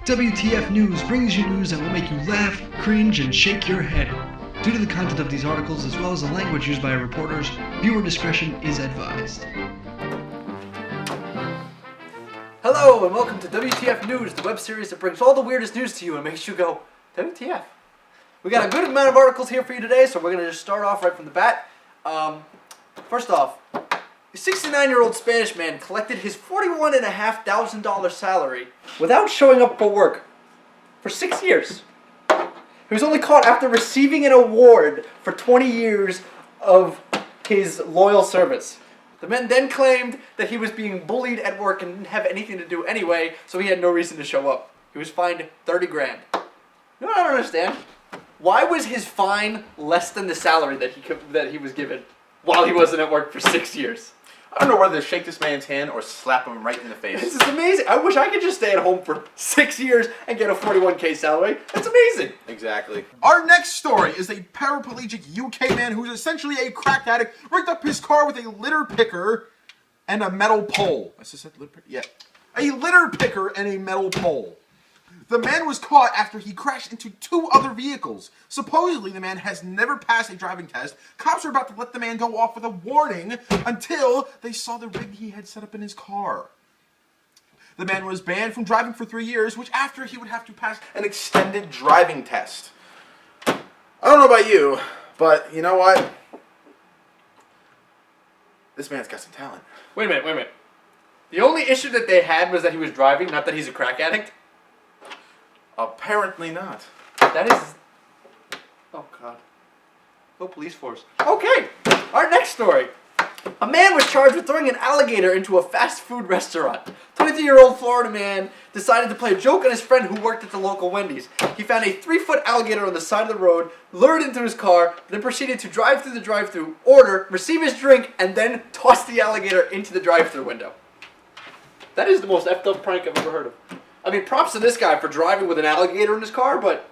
WTF News brings you news that will make you laugh, cringe, and shake your head. Due to the content of these articles, as well as the language used by our reporters, viewer discretion is advised. Hello, and welcome to WTF News, the web series that brings all the weirdest news to you and makes you go, WTF. We got a good amount of articles here for you today, so we're going to just start off right from the bat. First off, a 69-year-old Spanish man collected his $41,500 salary without showing up for work for 6 years. He was only caught after receiving an award for 20 years of his loyal service. The man then claimed that he was being bullied at work and didn't have anything to do anyway, so he had no reason to show up. He was fined 30 grand. You know what I don't understand? Why was his fine less than the salary that he was given while he wasn't at work for 6 years? I don't know whether to shake this man's hand or slap him right in the face. This is amazing. I wish I could just stay at home for 6 years and get a 41K salary. That's amazing. Exactly. Our next story is a paraplegic UK man who's essentially a crack addict rigged up his car with a litter picker and a metal pole. I said litter picker? Yeah. A litter picker and a metal pole. The man was caught after he crashed into 2 other vehicles. Supposedly, the man has never passed a driving test. Cops are about to let the man go off with a warning until they saw the rig he had set up in his car. The man was banned from driving for 3 years, which after he would have to pass An extended driving test. I don't know about you, but you know what? This man's got some talent. Wait a minute. The only issue that they had was that he was driving, not that he's a crack addict? Apparently not. That is... Oh, God. No police force. Okay, our next story. A man was charged with throwing an alligator into a fast food restaurant. 23-year-old Florida man decided to play a joke on his friend who worked at the local Wendy's. He found a 3-foot alligator on the side of the road, lured it into his car, then proceeded to drive through the drive-thru, order, receive his drink, and then toss the alligator into the drive-thru window. That is the most effed up prank I've ever heard of. I mean, props to this guy for driving with an alligator in his car, but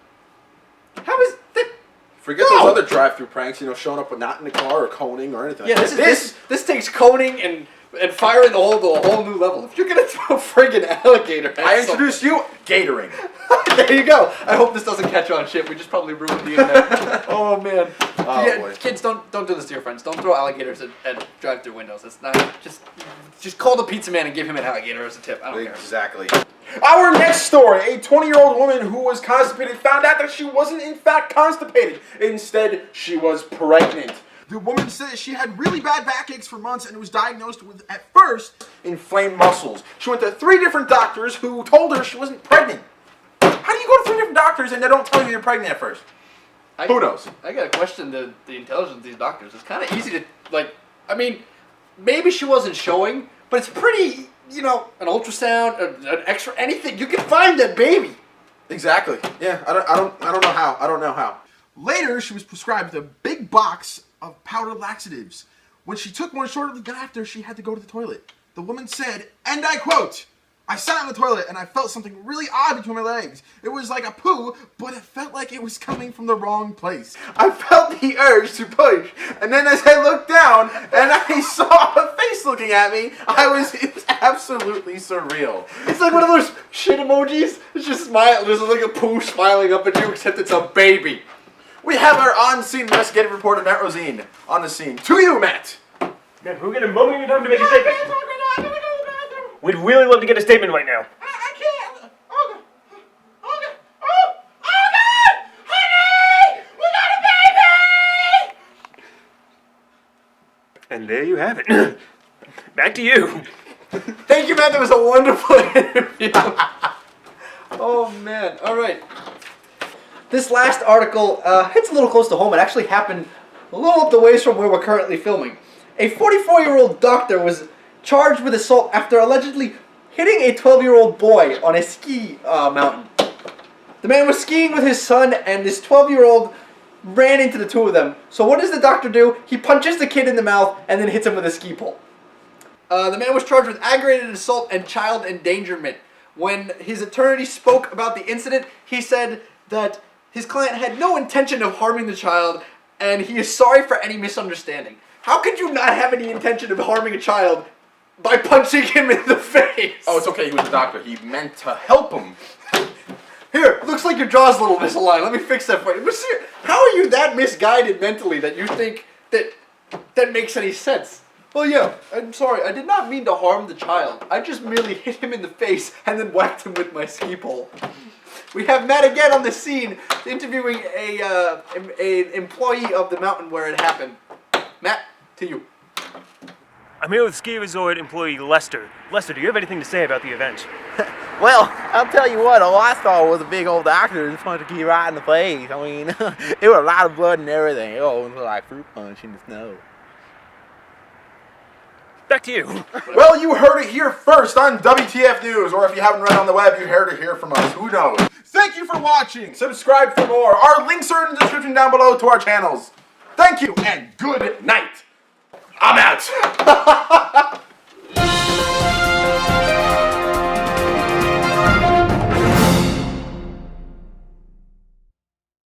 how is that? Forget those other drive-through pranks, showing up with not in the car or coning or anything. Yeah, like this takes coning and firing the hole to a whole new level. If you're gonna throw a friggin' alligator at I introduced you, gatoring. There you go. I hope this doesn't catch on shit. We just probably ruined the internet. Oh man. Oh, yeah, boy. Kids, don't do this to your friends. Don't throw alligators at drive-through windows. It's not just call the pizza man and give him an alligator as a tip. I don't care. Exactly. Our next story, a 20-year-old woman who was constipated found out that she wasn't in fact constipated. Instead, she was pregnant. The woman said she had really bad backaches for months and was diagnosed with, at first, Inflamed muscles. She went to 3 different doctors who told her she wasn't pregnant. How do you go to 3 different doctors and they don't tell you you're pregnant at first? Who knows? I gotta question the intelligence of these doctors. It's kind of easy to, maybe she wasn't showing, but it's pretty, an ultrasound, an X-ray, anything. You can find that baby. Exactly. Yeah, I don't know how. later she was prescribed a big box of powder laxatives. When she took one shortly thereafter, she had to go to the toilet. The woman said, and I quote, "I sat on the toilet and I felt something really odd between my legs. It was like a poo, but it felt like it was coming from the wrong place. I felt the urge to push, and then as I looked down and I saw a face looking at me, it was absolutely surreal." It's like one of those shit emojis. It's just smile. There's like a poo smiling up at you, except it's a baby. We have our on-scene investigative reporter, Matt Rosine, on the scene. To you, Matt! Man, we'll get a moment in your time to make a statement. We'd really love to get a statement right now. I can't. Oh, God! Honey! We got a baby! And there you have it. Back to you. Thank you, Matt. That was a wonderful interview. Oh, man. All right. This last article hits a little close to home. It actually happened a little up the ways from where we're currently filming. A 44-year-old doctor was charged with assault after allegedly hitting a 12-year-old boy on a ski mountain. The man was skiing with his son, and this 12-year-old ran into the two of them. So what does the doctor do? He punches the kid in the mouth and then hits him with a ski pole. The man was charged with aggravated assault and child endangerment. When his attorney spoke about the incident, he said that his client had no intention of harming the child, and he is sorry for any misunderstanding. How could you not have any intention of harming a child by punching him in the face? Oh, it's okay. He was a doctor. He meant to help him. Here, looks like your jaw's a little misaligned. Let me fix that for you. But see, how are you that misguided mentally that you think that makes any sense? Well, yeah, I'm sorry. I did not mean to harm the child. I just merely hit him in the face and then whacked him with my ski pole. We have Matt again on the scene, interviewing an employee of the mountain where it happened. Matt, to you. I'm here with ski resort employee Lester. Lester, do you have anything to say about the event? Well, I'll tell you what, all I saw was a big old doctor just punched a kid right in the face. I mean, there was a lot of blood and everything. Oh, it was like fruit punch in the snow. Back to you. Well, you heard it here first on WTF News, or if you haven't read on the web, you heard it here from us. Who knows? Thank you for watching. Subscribe for more. Our links are in the description down below to our channels. Thank you, and good night. I'm out.